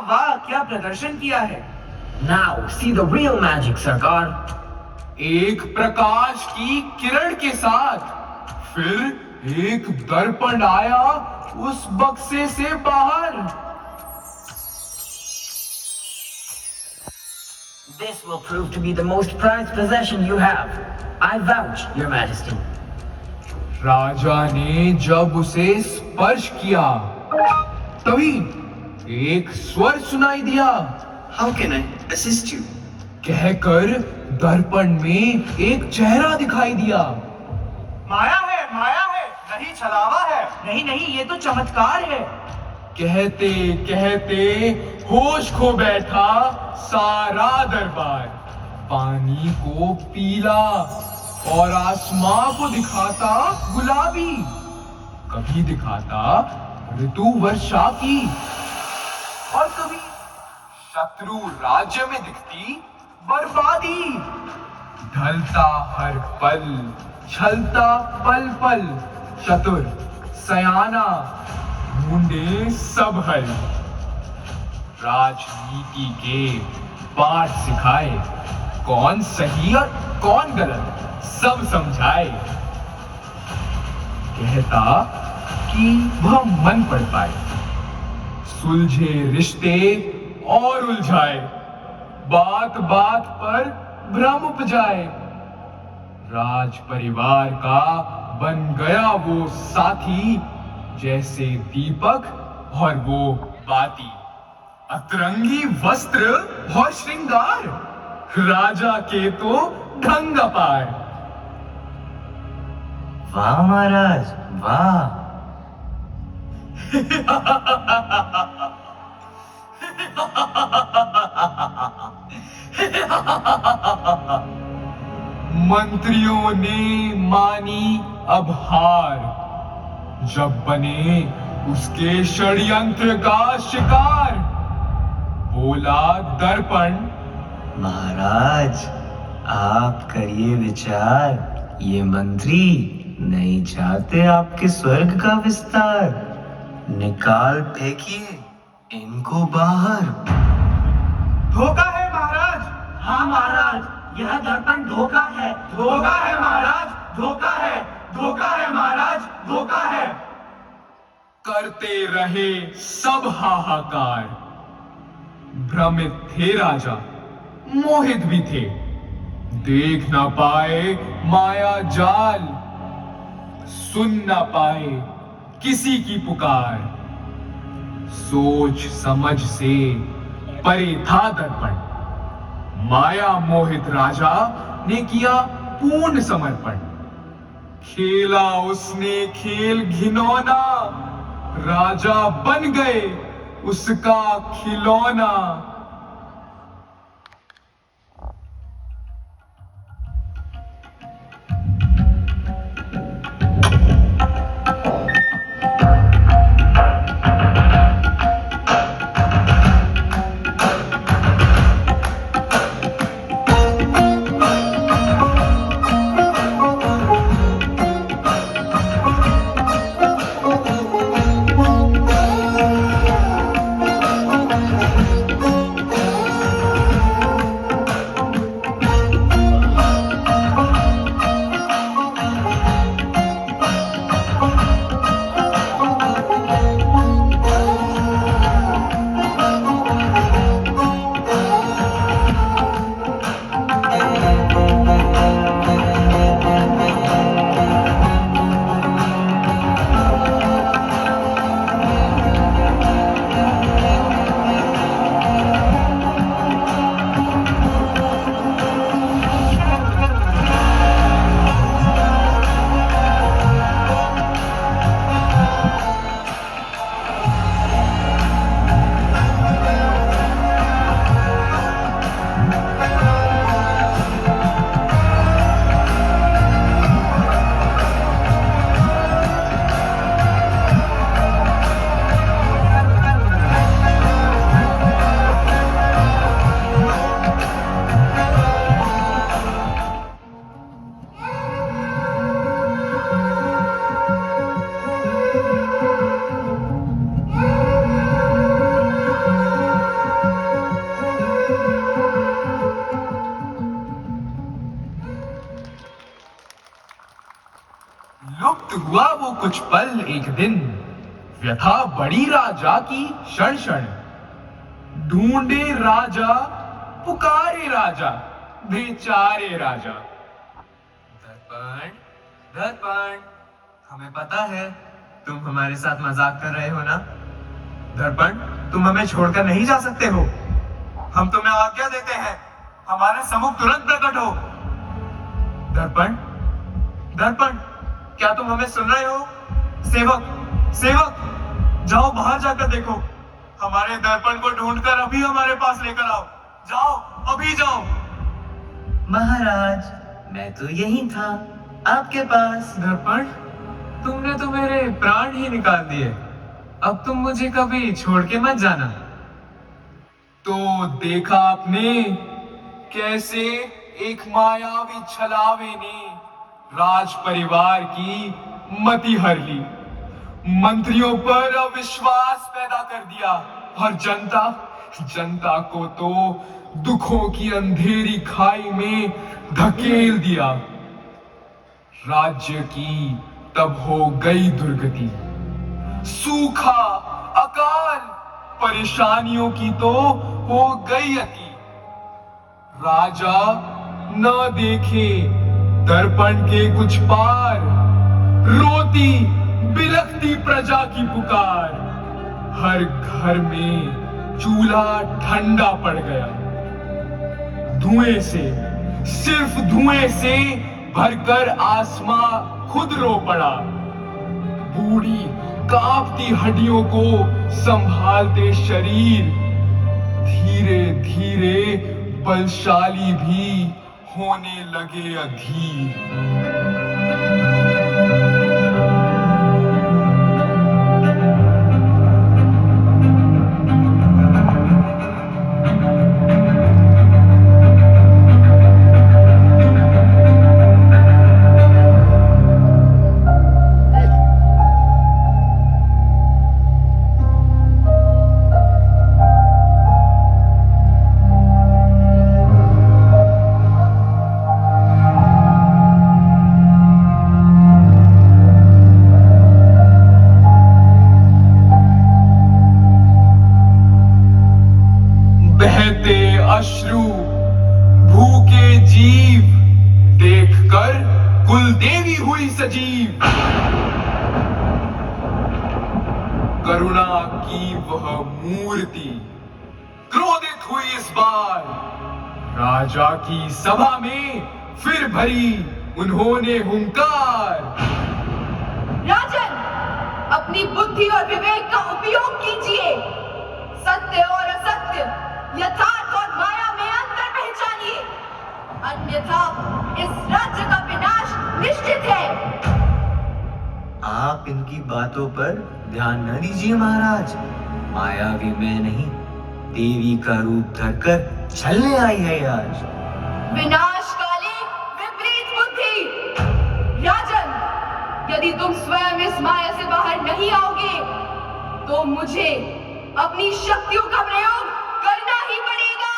वाह, क्या प्रदर्शन किया है। Now see the real magic, सरकार। एक प्रकाश की किरण के साथ फिर एक दर्पण आया उस बक्से से बाहर। This will prove to be the most prized possession you have. I vouch, Your Majesty. राजा ने जब उसे स्पर्श किया तभी एक स्वर सुनाई दिया। How can I assist you? कहकर दर्पण में एक चेहरा दिखाई दिया। माया है, नहीं छलावा है। नहीं नहीं, ये तो चमत्कार है। कहते कहते होश खो बैठा सारा दरबार। पानी को पीला और आसमां को दिखाता गुलाबी, कभी दिखाता ऋतु वर्षा की और कभी शत्रु राज्य में दिखती बर्बादी। ढलता हर पल, छलता पल पल, चतुर सयाना ढूंढे सब हल। राजनीति के पाठ सिखाए, कौन सही और कौन गलत सब समझाए। कहता कि वह मन पढ़ पाए, सुलझे रिश्ते और उलझाए, बात बात पर भ्रम उपजाए। राज परिवार का बन गया वो साथी, जैसे दीपक और वो बाती। अतरंगी वस्त्र और श्रृंगार, राजा के तो ढंग अपार। वाह महाराज, वाह। मंत्रियों ने मानी अब हार, जब बने उसके षड्यंत्र का शिकार। बोला दर्पण, महाराज आप करिए विचार, ये मंत्री नहीं चाहते आपके स्वर्ग का विस्तार। निकाल फेंकिए इनको बाहर। धोखा है महाराज। हाँ महाराज, यह दर्पण धोखा है। धोखा है महाराज, धोखा है, धोखा है महाराज, धोखा है। करते रहे सब हाहाकार। भ्रमित थे राजा, मोहित भी थे, देख ना पाए माया जाल, सुन ना पाए किसी की पुकार। सोच समझ से परे था दर्पण, माया मोहित राजा ने किया पूर्ण समर्पण। खेला उसने खेल घिनौना, राजा बन गए उसका खिलौना। कुछ पल एक दिन, व्यथा बड़ी राजा की क्षण क्षण। ढूंढे राजा, पुकारे राजा, बेचारे राजा। दर्पण, दर्पण, हमें पता है तुम हमारे साथ मजाक कर रहे हो ना। दर्पण, तुम हमें छोड़कर नहीं जा सकते हो। हम तुम्हें आज्ञा देते हैं, हमारे सम्मुख तुरंत प्रकट हो। दर्पण, दर्पण, क्या तुम हमें सुन रहे हो? सेवक, सेवक, जाओ बाहर जाकर देखो। हमारे दर्पण को ढूंढकर अभी हमारे पास लेकर आओ। जाओ, अभी जाओ। महाराज, मैं तो यही था, आपके पास। दर्पण, तुमने तो मेरे प्राण ही निकाल दिए। अब तुम मुझे कभी छोड़ के मत जाना। तो देखा आपने कैसे एक मायावी छलावे ने राज परिवार की मति हर ली, मंत्रियों पर अविश्वास पैदा कर दिया और जनता को तो दुखों की अंधेरी खाई में धकेल दिया। राज्य की तब हो गई दुर्गति, सूखा, अकाल, परेशानियों की तो हो गई अति। राजा न देखे दर्पण के कुछ पार, रोती बिलखती प्रजा की पुकार। हर घर में चूल्हा ठंडा पड़ गया, धुएं से, सिर्फ धुएं से भरकर आसमां खुद रो पड़ा। बूढ़ी कांपती हड्डियों को संभालते शरीर धीरे धीरे बलशाली भी होने लगे अधीर। बहते अश्रु, भूखे जीव देखकर कुलदेवी हुई सजीव। करुणा की वह मूर्ति क्रोधित हुई इस बार। राजा की सभा में फिर भरी उन्होंने हुंकार। राजन, अपनी बुद्धि और विवेक का उपयोग कीजिए। सत्य और असत्य, यथार्थ और माया में अंतर पहचानिए, अन्यथा इस राज्य का विनाश निश्चित है। आप इनकी बातों पर ध्यान न दीजिए महाराज। मायावी मैं नहीं, देवी का रूप धरकर छलने आई है आज। विनाशकाली विपरीत बुद्धि। राजन, यदि तुम स्वयं इस माया से बाहर नहीं आओगे तो मुझे अपनी शक्तियों का प्रयोग करना ही पड़ेगा।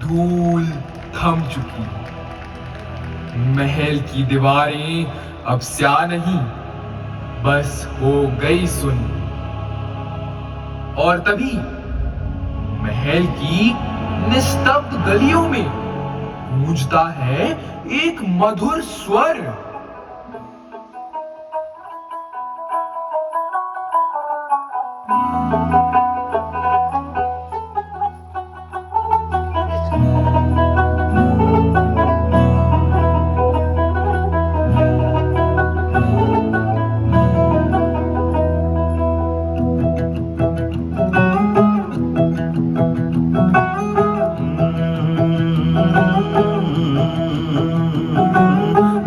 धूल थम चुकी। महल की दीवारें अब स्या नहीं, बस हो गई सुन। और तभी महल की निस्तब्ध गलियों में गूंजता है एक मधुर स्वर।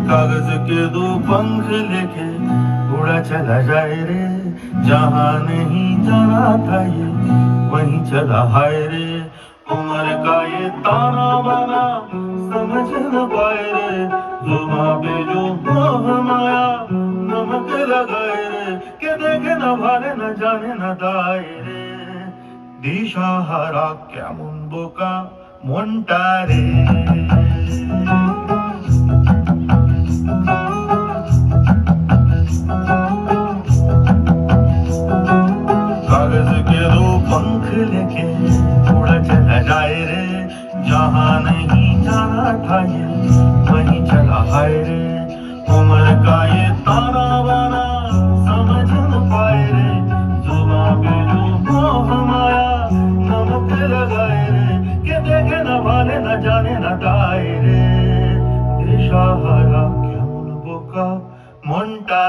कागज के दो पंख लेके उड़ा चला जाए रे, जहाँ नहीं जाना था ये वहीं चला हाय रे। उम्र का ये ताना बाना समझ न पाए रे, जुबां पे जो मोह माया नमक लगाए रे, के देखे न भाले न जाने न दाए रे। दिशा हरा क्या मुन बोका मोंटारे।